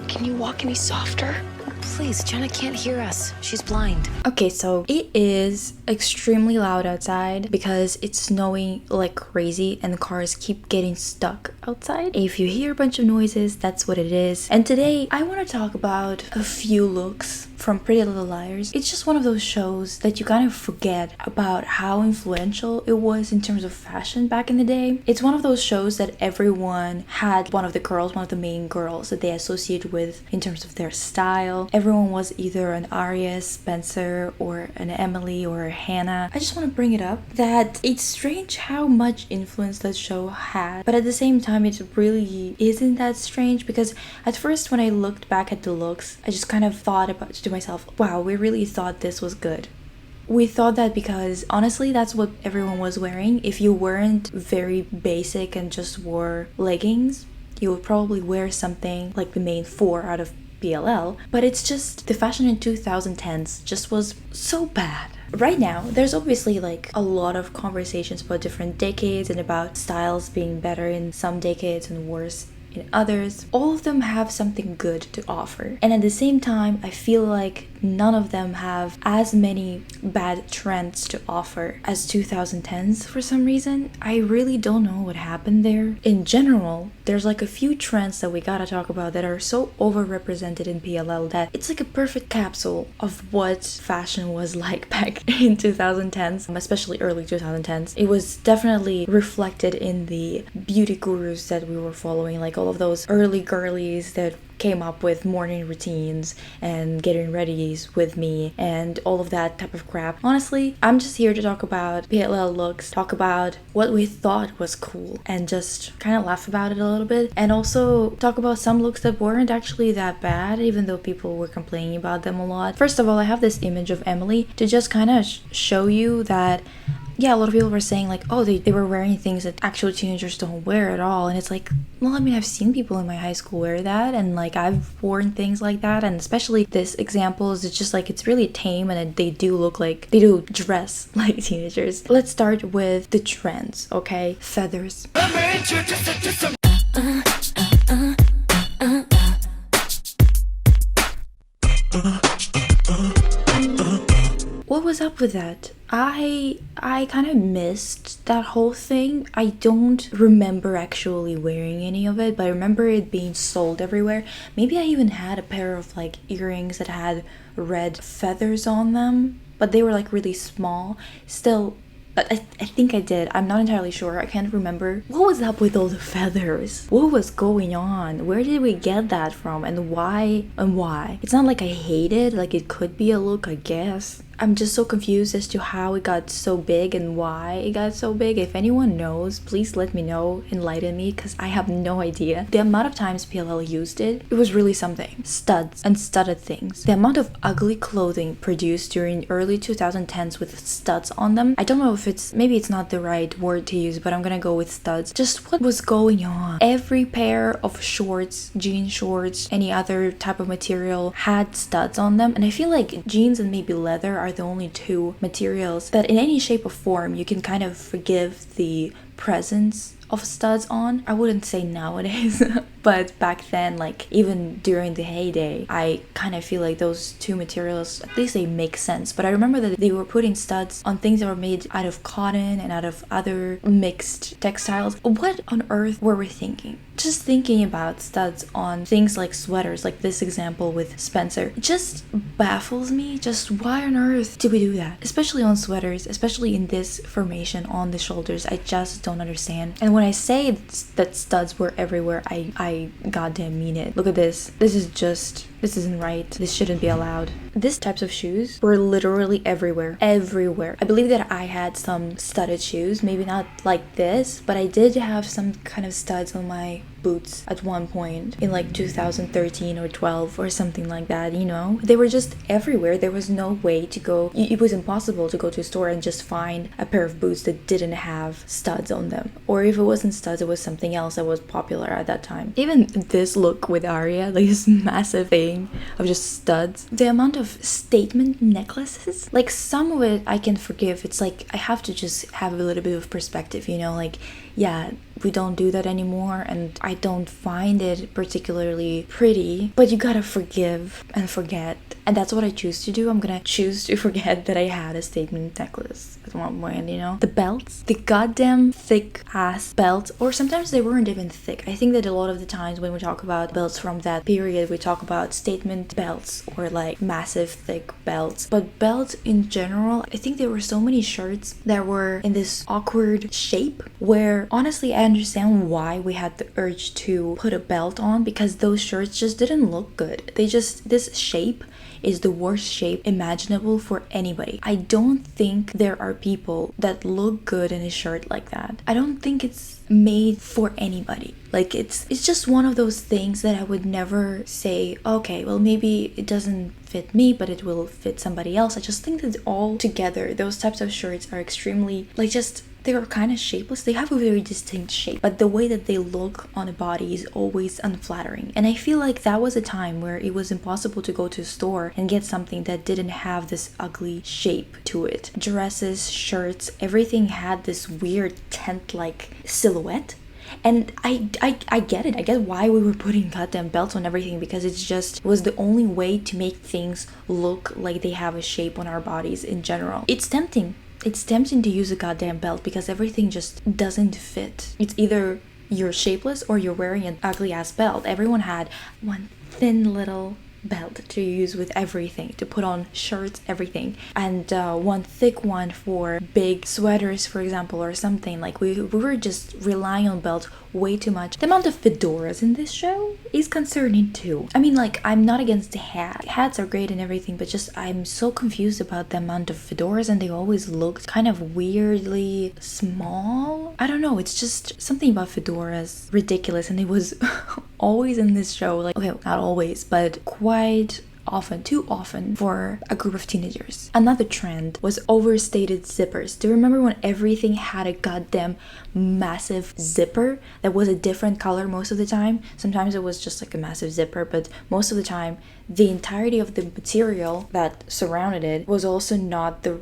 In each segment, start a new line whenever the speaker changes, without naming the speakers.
Can you walk any softer? Please, Jenna can't hear us. She's blind.
Okay, so it is extremely loud outside because it's snowing like crazy and the cars keep getting stuck outside. If you hear a bunch of noises, that's what it is. And today I want to talk about a few looks from Pretty Little Liars. It's just one of those shows that you kind of forget about how influential it was in terms of fashion back in the day. It's one of those shows that everyone had one of the main girls that they associate with in terms of their style. Everyone was either an Arya, Spencer, or an Emily, or a Hannah. I just want to bring it up that it's strange how much influence that show had, but at the same time it really isn't that strange, because at first when I looked back at the looks, I just kind of thought about to myself, wow, we really thought this was good. We thought that because honestly that's what everyone was wearing. If you weren't very basic and just wore leggings, you would probably wear something like the main four out of PLL, but it's just the fashion in 2010s just was so bad. Right now, there's obviously like a lot of conversations about different decades and about styles being better in some decades and worse in others. All of them have something good to offer. And at the same time, I feel like none of them have as many bad trends to offer as 2010s for some reason. I really don't know what happened there. In general, there's like a few trends that we gotta talk about that are so overrepresented in PLL that it's like a perfect capsule of what fashion was like back in 2010s, especially early 2010s. It was definitely reflected in the beauty gurus that we were following, like all of those early girlies that came up with morning routines and getting ready with me and all of that type of crap. Honestly, I'm just here to talk about PLL looks, talk about what we thought was cool, and just kind of laugh about it a little bit, and also talk about some looks that weren't actually that bad, even though people were complaining about them a lot. First of all, I have this image of Emily to just kind of show you that yeah, a lot of people were saying like, oh, they were wearing things that actual teenagers don't wear at all. And it's like, well, I mean, I've seen people in my high school wear that, and like I've worn things like that. And especially this example is it's just like, it's really tame, and they do look like, they do dress like teenagers. Let's start with the trends, okay? Feathers. What was up with that? I kind of missed that whole thing. I don't remember actually wearing any of it, but I remember it being sold everywhere. Maybe I even had a pair of like earrings that had red feathers on them, but they were like really small. Still, but I think I did. I'm not entirely sure. I can't remember. What was up with all the feathers? What was going on? Where did we get that from? And why? And why? It's not like I hate it. Like it could be a look, I guess. I'm just so confused as to how it got so big and why it got so big. If anyone knows, please let me know, enlighten me, because I have no idea. The amount of times PLL used it, it was really something. Studs and studded things. The amount of ugly clothing produced during early 2010s with studs on them. I don't know if maybe it's not the right word to use, but I'm gonna go with studs. Just what was going on? Every pair of shorts, jean shorts, any other type of material had studs on them. And I feel like jeans and maybe leather are the only two materials that in any shape or form you can kind of forgive the presence of studs on. I wouldn't say nowadays, but back then, like even during the heyday, I kind of feel like those two materials, at least they make sense. But I remember that they were putting studs on things that were made out of cotton and out of other mixed textiles. What on earth were we thinking? Just thinking about studs on things like sweaters, like this example with Spencer, just baffles me. Just why on earth did we do that? Especially on sweaters, especially in this formation on the shoulders. I just don't understand. And when I say that studs were everywhere, I goddamn mean it. Look at this. This isn't right. This shouldn't be allowed. These types of shoes were literally everywhere. Everywhere. I believe that I had some studded shoes, maybe not like this, but I did have some kind of studs on my boots at one point in like 2013 or 12 or something like that, you know? They were just everywhere. There was no way to go. It was impossible to go to a store and just find a pair of boots that didn't have studs on them. Or if it wasn't studs, it was something else that was popular at that time. Even this look with Arya, like this massive thing of just studs. The amount of statement necklaces, like some of it I can forgive. It's like I have to just have a little bit of perspective, you know? Like, yeah, we don't do that anymore, and I don't find it particularly pretty, but you gotta forgive and forget. And that's what I choose to do. I'm gonna choose to forget that I had a statement necklace at one point, you know? The belts, the goddamn thick ass belts, or sometimes they weren't even thick. I think that a lot of the times when we talk about belts from that period, we talk about statement belts or like massive thick belts. But belts in general, I think there were so many shirts that were in this awkward shape where honestly I understand why we had the urge to put a belt on, because those shirts just didn't look good. This shape is the worst shape imaginable for anybody. I don't think there are people that look good in a shirt like that. I don't think it's made for anybody. Like it's just one of those things that I would never say, okay, well maybe it doesn't fit me, but it will fit somebody else. I just think that all together, those types of shirts are extremely like just they are kind of shapeless. They have a very distinct shape, but the way that they look on a body is always unflattering. And I feel like that was a time where it was impossible to go to a store and get something that didn't have this ugly shape to it. Dresses, shirts, everything had this weird tent-like silhouette. And I get it. I get why we were putting goddamn belts on everything, because it was the only way to make things look like they have a shape on our bodies in general. It's tempting. It's tempting to use a goddamn belt because everything just doesn't fit. It's either you're shapeless or you're wearing an ugly ass belt. Everyone had one thin little belt to use with everything, to put on shirts, everything, and one thick one for big sweaters, for example, or something. Like we were just relying on belts way too much. The amount of fedoras in this show is concerning too. I mean, like, I'm not against the hat. Hats are great and everything, but just I'm so confused about the amount of fedoras, and they always looked kind of weirdly small. I don't know, it's just something about fedoras ridiculous, and it was always in this show, like, okay, not always, but quite often, too often for a group of teenagers. Another trend was overstated zippers. Do you remember when everything had a goddamn massive zipper that was a different color most of the time? Sometimes it was just like a massive zipper, but most of the time the entirety of the material that surrounded it was also not the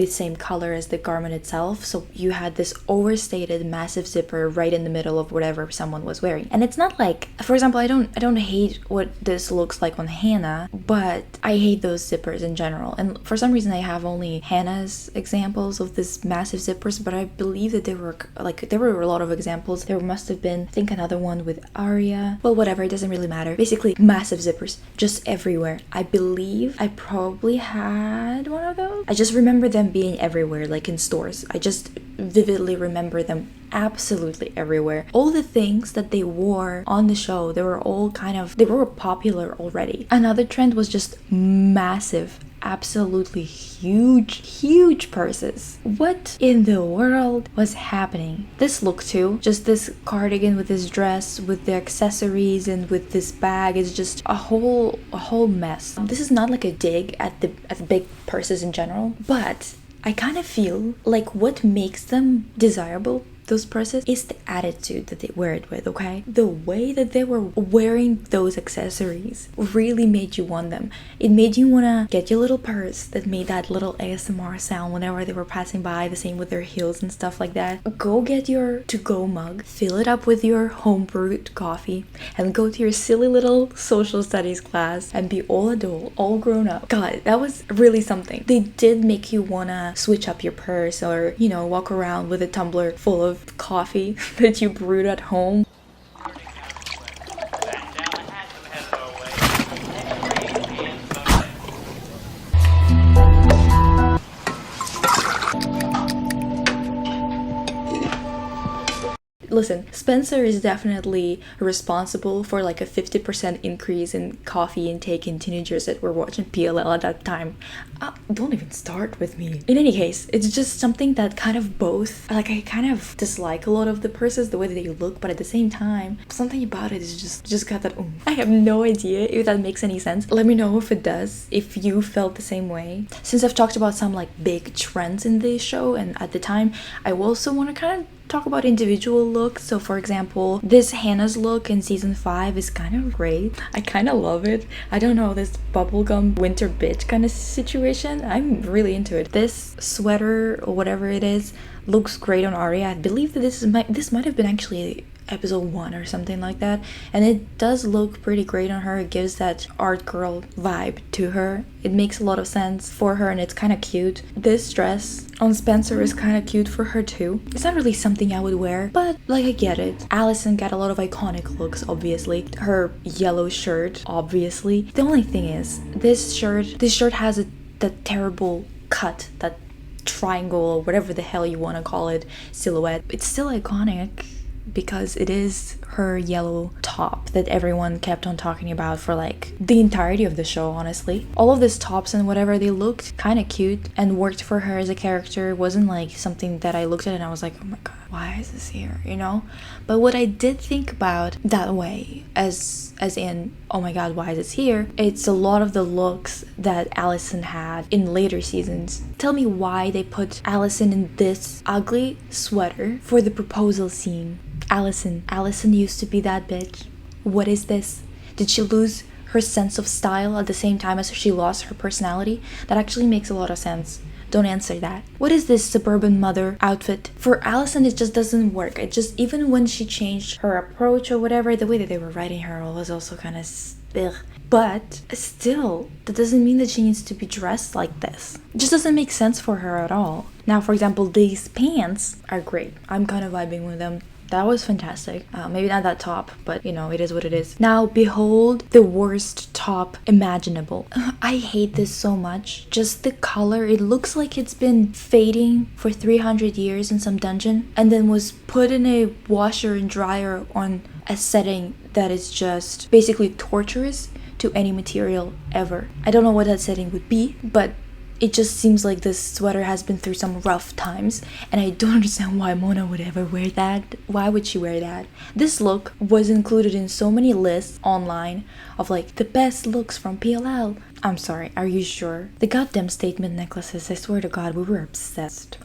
same color as the garment itself. So you had this overstated massive zipper right in the middle of whatever someone was wearing. And it's not like, for example, I don't hate what this looks like on Hannah, but I hate those zippers in general. And for some reason I have only Hannah's examples of this massive zippers, but I believe that there were a lot of examples. There must have been, I think, another one with Aria. Well, whatever, it doesn't really matter. Basically, massive zippers just everywhere. I believe I probably had one of those. I just remember them being everywhere, like in stores. I just vividly remember them absolutely everywhere. All the things that they wore on the show, they were popular already. Another trend was just massive, absolutely huge purses. What in the world was happening? This look too, just this cardigan with this dress, with the accessories, and with this bag, is just a whole mess. This is not like a dig at the big purses in general, but I kind of feel like what makes them desirable, those purses, is the attitude that they wear it with, okay? The way that they were wearing those accessories really made you want them. It made you want to get your little purse that made that little ASMR sound whenever they were passing by, the same with their heels and stuff like that. Go get your to-go mug, fill it up with your home-brewed coffee, and go to your silly little social studies class and be all adult, all grown up. God, that was really something. They did make you want to switch up your purse, or, you know, walk around with a tumbler full of coffee that you brewed at home. Listen, Spencer is definitely responsible for like a 50% increase in coffee intake in teenagers that were watching PLL at that time. Don't even start with me. In any case, it's just something that kind of both, like, I kind of dislike a lot of the purses, the way that they look, but at the same time, something about it is just got that I have no idea if that makes any sense. Let me know if it does, if you felt the same way. Since I've talked about some like big trends in this show and at the time, I also want to kind of talk about individual looks. So for example, this Hannah's look in season 5 is kind of great. I kind of love it. I don't know, this bubblegum winter bitch kind of situation. I'm really into it. This sweater or whatever it is looks great on Arya. I believe that this might have been actually episode 1 or something like that, and it does look pretty great on her. It gives that art girl vibe to her. It makes a lot of sense for her, and it's kind of cute. This dress on Spencer is kind of cute for her too. It's not really something I would wear, but like, I get it. Allison got a lot of iconic looks, obviously. Her yellow shirt, obviously. The only thing is, this shirt has that terrible cut, that triangle or whatever the hell you want to call it, silhouette. It's still iconic because it is her yellow top that everyone kept on talking about for like the entirety of the show, honestly. All of these tops and whatever, they looked kind of cute and worked for her as a character. It wasn't like something that I looked at and I was like, oh my god, why is this here, you know? But what I did think about that way, as in, oh my god, why is this here? It's a lot of the looks that Allison had in later seasons. Tell me why they put Allison in this ugly sweater for the proposal scene. Allison used to be that bitch. What is this? Did she lose her sense of style at the same time as she lost her personality? That actually makes a lot of sense. Don't answer that. What is this suburban mother outfit? For Allison, it just doesn't work. It just, even when she changed her approach or whatever, the way that they were writing her was also kind of ugh. But still, that doesn't mean that she needs to be dressed like this. It just doesn't make sense for her at all. Now, for example, these pants are great. I'm kind of vibing with them. That was fantastic. Maybe not that top, but you know, it is what it is. Now, behold the worst top imaginable. I hate this so much. Just the color. It looks like it's been fading for 300 years in some dungeon and then was put in a washer and dryer on a setting that is just basically torturous to any material ever. I don't know what that setting would be, but it just seems like this sweater has been through some rough times, and I don't understand why Mona would ever wear that. Why would she wear that? This look was included in so many lists online of like the best looks from PLL. I'm sorry, are you sure? The goddamn statement necklaces, I swear to god, we were obsessed.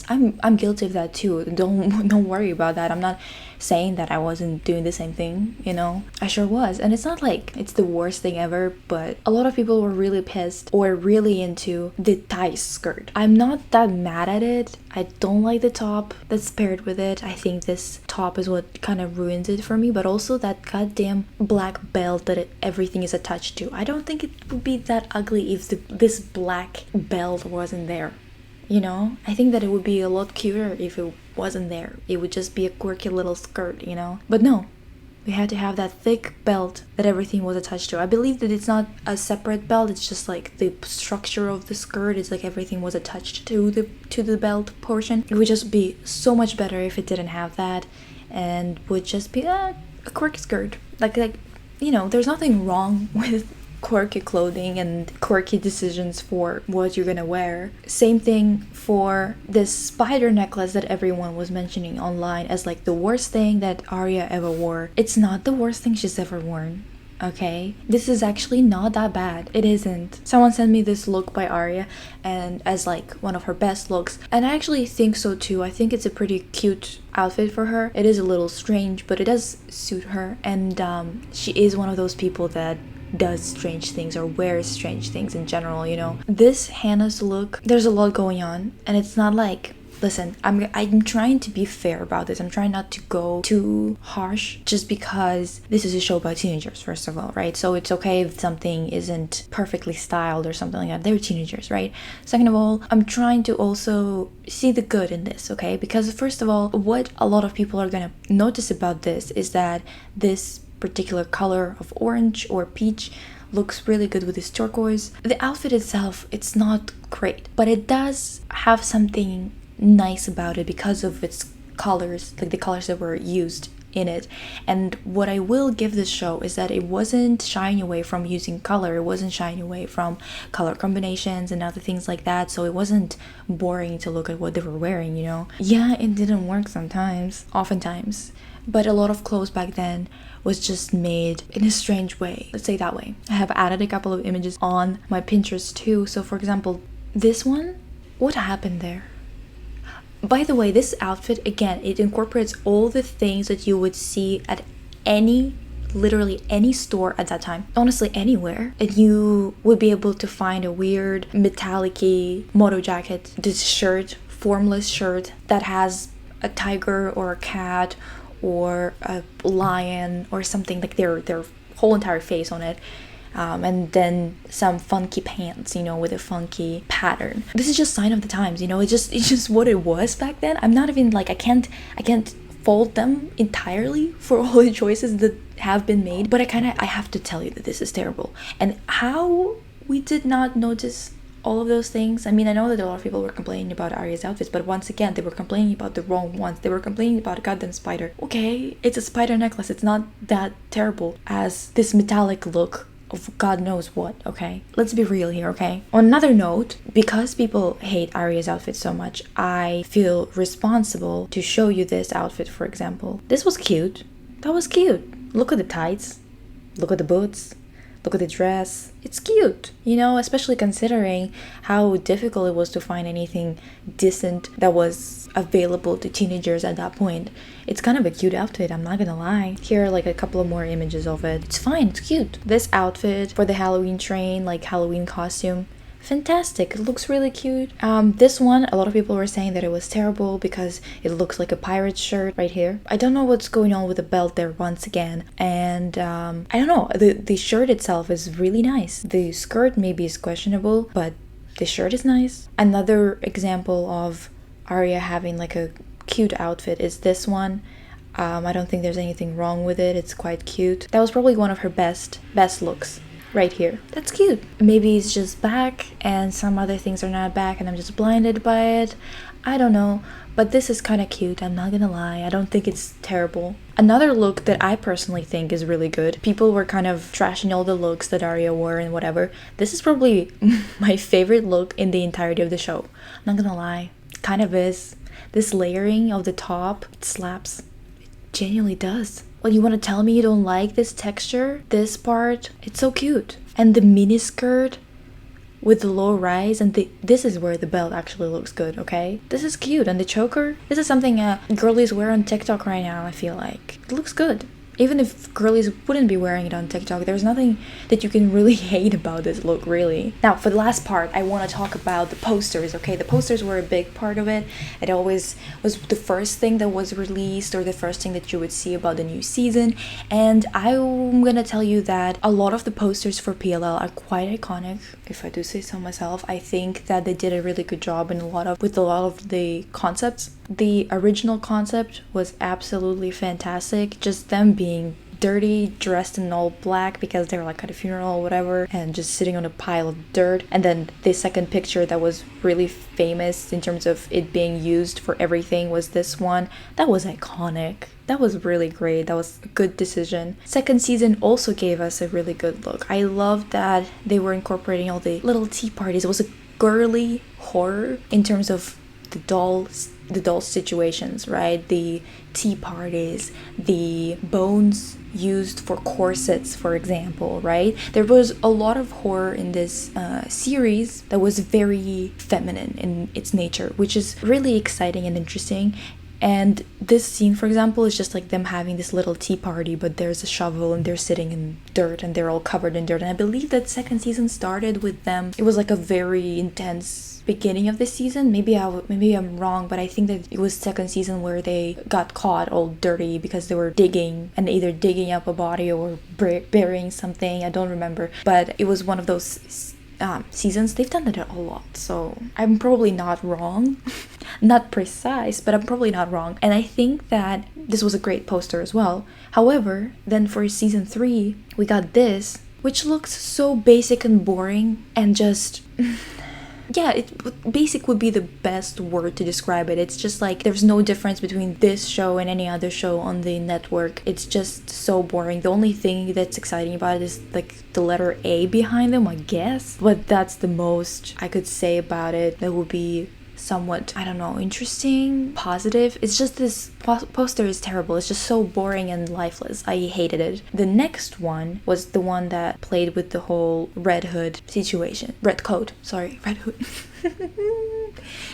I'm guilty of that too. Don't worry about that. I'm not saying that I wasn't doing the same thing, you know? I sure was. And it's not like it's the worst thing ever, but a lot of people were really pissed or really into the tie skirt. I'm not that mad at it. I don't like the top that's paired with it. I think this top is what kind of ruins it for me, but also that goddamn black belt that everything is attached to. I don't think it would be that ugly if this black belt wasn't there. You know, I think that it would be a lot cuter if it wasn't there. It would just be a quirky little skirt, you know? But no, we had to have that thick belt that everything was attached to. I believe that it's not a separate belt, it's just like the structure of the skirt is like everything was attached to the belt portion. It would just be so much better if it didn't have that and would just be a quirky skirt. Like, you know, there's nothing wrong with quirky clothing and quirky decisions for what you're gonna wear. Same thing for this spider necklace that everyone was mentioning online as like the worst thing that Arya ever wore. It's not the worst thing she's ever worn. Okay, this is actually not that bad. It isn't. Someone sent me this look by Arya and as like one of her best looks, and I actually think so too. I think it's a pretty cute outfit for her. It is a little strange, but it does suit her, and she is one of those people that does strange things or wears strange things in general, you know. This Hannah's look, there's a lot going on, and it's not like, listen, I'm trying to be fair about this. I'm trying not to go too harsh just because this is a show about teenagers, first of all, right? So it's okay if something isn't perfectly styled or something like that. They're teenagers, right? Second of all, I'm trying to also see the good in this, okay? Because first of all, what a lot of people are gonna notice about this is that this particular color of orange or peach looks really good with this turquoise. The outfit itself, it's not great, but it does have something nice about it because of its colors, like the colors that were used in it. And what I will give this show is that it wasn't shying away from using color. It wasn't shying away from color combinations and other things like that. So it wasn't boring to look at what they were wearing, you know? Yeah, it didn't work sometimes, oftentimes. But a lot of clothes back then was just made in a strange way. Let's say that way. I have added a couple of images on my Pinterest too. So for example, this one, what happened there? By the way, this outfit, again, it incorporates all the things that you would see at literally any store at that time, honestly anywhere, and you would be able to find a weird metallic-y moto jacket, this shirt, formless shirt that has a tiger or a cat or a lion or something, like their whole entire face on it, and then some funky pants, with a funky pattern. This is just sign of the times, it's just what it was back then. I'm not even like, I can't fault them entirely for all the choices that have been made, but I have to tell you that this is terrible. And how we did not notice all of those things. I mean, I know that a lot of people were complaining about Arya's outfits, but once again, they were complaining about the wrong ones. They were complaining about a goddamn spider. Okay, it's a spider necklace. It's not that terrible as this metallic look of God knows what, okay? Let's be real here, okay? On another note, because people hate Arya's outfit so much, I feel responsible to show you this outfit, for example. This was cute. That was cute. Look at the tights. Look at the boots. Look at the dress. It's cute, especially considering how difficult it was to find anything decent that was available to teenagers at that point. It's kind of a cute outfit, I'm not gonna lie. Here are like a couple of more images of it. It's fine, it's cute. This outfit for the Halloween train, like Halloween costume, fantastic. It looks really cute. This one, a lot of people were saying that it was terrible because it looks like a pirate shirt right here. I don't know what's going on with the belt there once again. And I don't know, the shirt itself is really nice. The skirt maybe is questionable, but the shirt is nice. Another example of Arya having like a cute outfit is this one. I don't think there's anything wrong with it. It's quite cute. That was probably one of her best looks. Right here. That's cute. Maybe it's just back and some other things are not back and I'm just blinded by it. I don't know. But this is kind of cute, I'm not gonna lie. I don't think it's terrible. Another look that I personally think is really good. People were kind of trashing all the looks that Arya wore and whatever. This is probably my favorite look in the entirety of the show. I'm not gonna lie. It kind of is. This layering of the top, it slaps. It genuinely does. Well, you want to tell me you don't like this texture? This part? It's so cute. And the mini skirt with the low rise, and this is where the belt actually looks good, okay? This is cute. And the choker? This is something girlies wear on TikTok right now, I feel like. It looks good. Even if girlies wouldn't be wearing it on TikTok, there's nothing that you can really hate about this look, really. Now, for the last part, I want to talk about the posters, okay? The posters were a big part of it. It always was the first thing that was released or the first thing that you would see about the new season. And I'm gonna tell you that a lot of the posters for PLL are quite iconic, if I do say so myself. I think that they did a really good job with a lot of the concepts. The original concept was absolutely fantastic. Just them being dirty, dressed in all black because they were like at a funeral or whatever, and just sitting on a pile of dirt. And then the second picture that was really famous in terms of it being used for everything was this one. That was iconic. That was really great. That was a good decision. Second season also gave us a really good look. I loved that they were incorporating all the little tea parties. It was a girly horror in terms of the doll situations, right? The tea parties, the bones used for corsets, for example, right? There was a lot of horror in this series that was very feminine in its nature, which is really exciting and interesting. And this scene, for example, is just like them having this little tea party, but there's a shovel and they're sitting in dirt and they're all covered in dirt. And I believe that second season started with them. It was like a very intense beginning of the season. Maybe I'm wrong, but I think that it was second season where they got caught all dirty because they were digging up a body or burying something. I don't remember, but it was one of those seasons. They've done that a lot, so I'm probably not wrong. Not precise, but I'm probably not wrong. And I think that this was a great poster as well. However, then for season 3 we got this, which looks so basic and boring and just yeah, basic would be the best word to describe it. It's just like there's no difference between this show and any other show on the network. It's just so boring. The only thing that's exciting about it is like the letter A behind them, I guess. But that's the most I could say about it. That would be somewhat, I don't know, interesting, positive. It's just this poster is terrible. It's just so boring and lifeless. I hated it. The next one was the one that played with the whole Red Hood situation. Red Hood.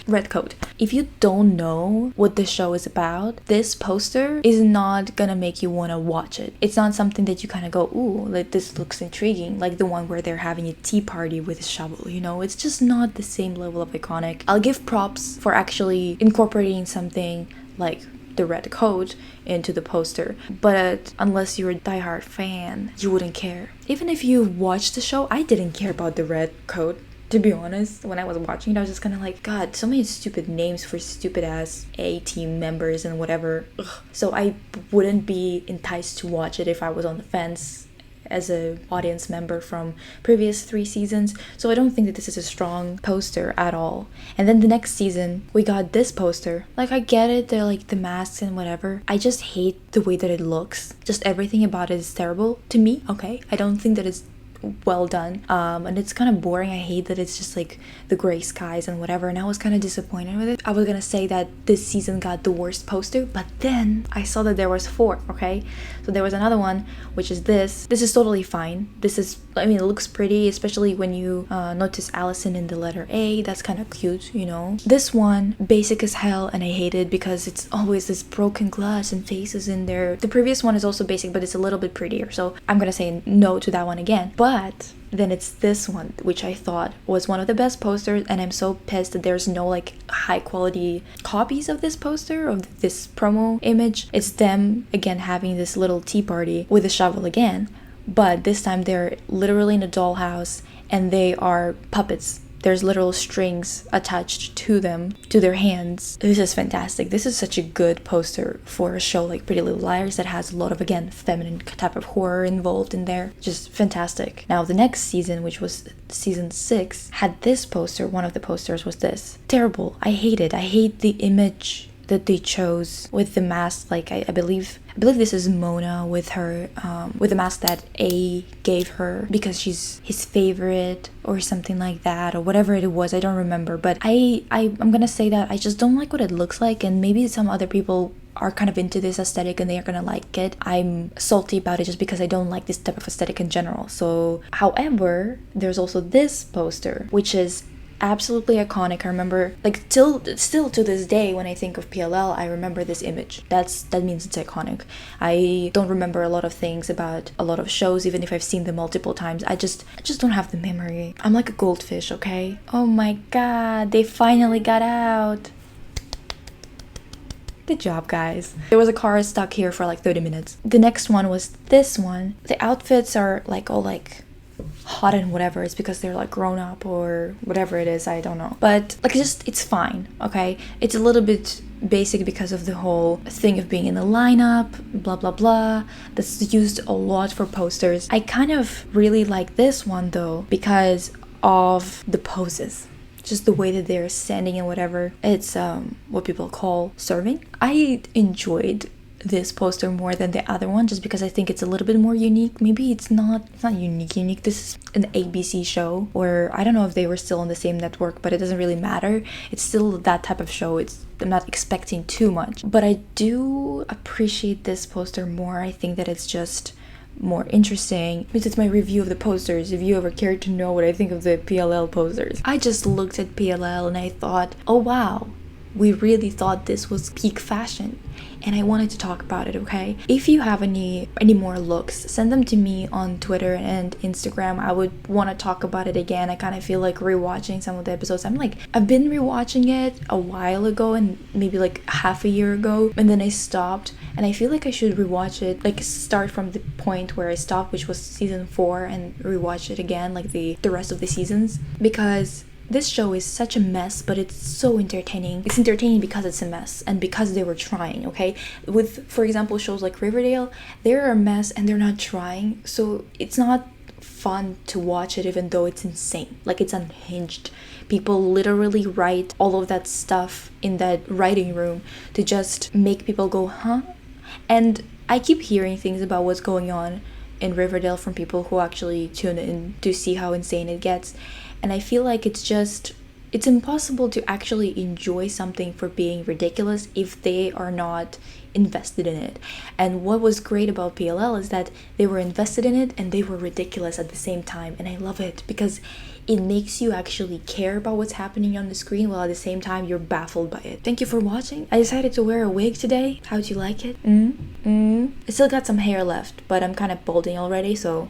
Red coat. If you don't know what the show is about, this poster is not gonna make you want to watch it. It's not something that you kind of go, ooh, like this looks intriguing, like the one where they're having a tea party with a shovel, you know? It's just not the same level of iconic. I'll give props for actually incorporating something like the red coat into the poster, but unless you're a diehard fan, you wouldn't care. Even if you watched the show, I didn't care about the red coat. To be honest, when I was watching it, I was just kind of like, God, so many stupid names for stupid ass A-team members and whatever. Ugh. So I wouldn't be enticed to watch it if I was on the fence as a audience member from previous 3 seasons. So I don't think that this is a strong poster at all. And then the next season, we got this poster. Like, I get it, they're like the masks and whatever. I just hate the way that it looks. Just everything about it is terrible to me, okay? I don't think that it's well done, and it's kind of boring. I hate that it's just like the gray skies and whatever, and I was kind of disappointed with it. I was gonna say that this season got the worst poster, but then I saw that there was 4, okay? So there was another one, which is this. This is totally fine. This is, I mean, it looks pretty, especially when you notice Allison in the letter A. That's kind of cute, you know? This one, basic as hell, and I hate it because it's always this broken glass and faces in there. The previous one is also basic, but it's a little bit prettier, so I'm gonna say no to that one again. But then it's this one, which I thought was one of the best posters, and I'm so pissed that there's no like high quality copies of this poster, of this promo image. It's them again having this little tea party with a shovel again, but this time they're literally in a dollhouse and they are puppets. There's literal strings attached to them, to their hands. This is fantastic. This is such a good poster for a show like Pretty Little Liars that has a lot of, again, feminine type of horror involved in there. Just fantastic. Now, the next season, which was season 6, had this poster. One of the posters was this. Terrible. I hate it. I hate the image that they chose with the mask. Like, I believe this is Mona with her with the mask that A gave her because she's his favorite or something like that, or whatever it was. I don't remember, but I'm gonna say that I just don't like what it looks like, and maybe some other people are kind of into this aesthetic and they are gonna like it. I'm salty about it just because I don't like this type of aesthetic in general. So, however, there's also this poster, which is absolutely iconic. I remember, like, still to this day, when I think of PLL, I remember this image. That means it's iconic. I don't remember a lot of things about a lot of shows, even if I've seen them multiple times. I just don't have the memory. I'm like a goldfish, okay? Oh my god, they finally got out. Good job, guys. There was a car stuck here for like 30 minutes. The next one was this one. The outfits are like all like hot and whatever. It's because they're like grown up or whatever it is, I don't know, but like it's fine, okay? It's a little bit basic because of the whole thing of being in the lineup, blah blah blah, that's used a lot for posters. I kind of really like this one though because of the poses, just the way that they're standing and whatever. It's what people call serving. I enjoyed this poster more than the other one just because I think it's a little bit more unique. Maybe it's not unique. This is an ABC show, or I don't know if they were still on the same network, but it doesn't really matter. It's still that type of show. I'm not expecting too much, but I do appreciate this poster more. I think that it's just more interesting because it's my review of the posters. If you ever cared to know what I think of the PLL posters, I just looked at PLL and I thought, oh wow, we really thought this was peak fashion, and I wanted to talk about it, okay? If you have any more looks, send them to me on Twitter and Instagram. I would want to talk about it again. I kind of feel like rewatching some of the episodes. I've been rewatching it a while ago, and maybe like half a year ago, and then I stopped, and I feel like I should rewatch it, like start from the point where I stopped, which was season 4, and rewatch it again, like the rest of the seasons, because this show is such a mess, but it's so entertaining. It's entertaining because it's a mess and because they were trying, okay? With, for example, shows like Riverdale, they're a mess and they're not trying, so it's not fun to watch it even though it's insane. Like, it's unhinged. People literally write all of that stuff in that writing room to just make people go, huh? And I keep hearing things about what's going on in Riverdale from people who actually tune in to see how insane it gets. And I feel like it's impossible to actually enjoy something for being ridiculous if they are not invested in it. And what was great about PLL is that they were invested in it and they were ridiculous at the same time. And I love it because it makes you actually care about what's happening on the screen while at the same time you're baffled by it. Thank you for watching. I decided to wear a wig today. How'd you like it? I still got some hair left, but I'm kind of balding already, so